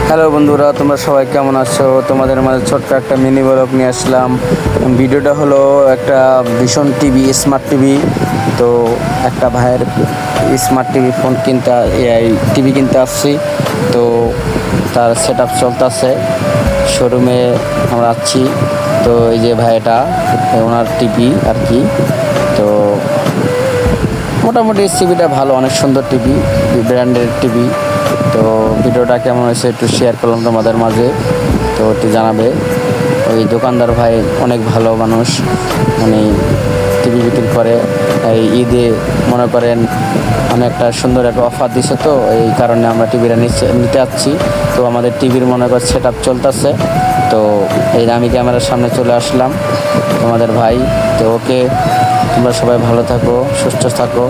Hello বন্ধুরা, তোমরা সবাই কেমন আছো? তোমাদের মাঝে ছোট্ট একটা মিনি ব্লগ নিয়ে আসলাম। ভিডিওটা হলো একটা ভীষণ টিভি, স্মার্ট টিভি। তো একটা ভাইয়ের স্মার্ট টিভি ফোন কিনতে, টিভি কিনতে আসছি। তো তার সেট আপ চলতেছে, শোরুমে আমরা আছি। তো এই যে ভাইটা, ওনার টিভি আর কি। তো মোটামুটি টিভিটা ভালো, অনেক সুন্দর টিভি, ব্র্যান্ডের টিভি। তো ভিডিওটা কেমন হয়েছে একটু শেয়ার করলাম তোমাদের মাঝে, তো একটু জানাবে। ওই দোকানদার ভাই অনেক ভালো মানুষ, মানে টিভি বিক্রি করে। এই ঈদে মনে করেন অনেকটা সুন্দর একটা অফার দিছে, তো এই কারণে আমরা টিভিটা নিতে যাচ্ছি। তো আমাদের টিভির মনে কর সেট আপ চলতেছে। তো এই আমি ক্যামেরার সামনে চলে আসলাম, তোমাদের ভাই। তো ওকে, তোমরা সবাই ভালো থাকো, সুস্থ থাকো।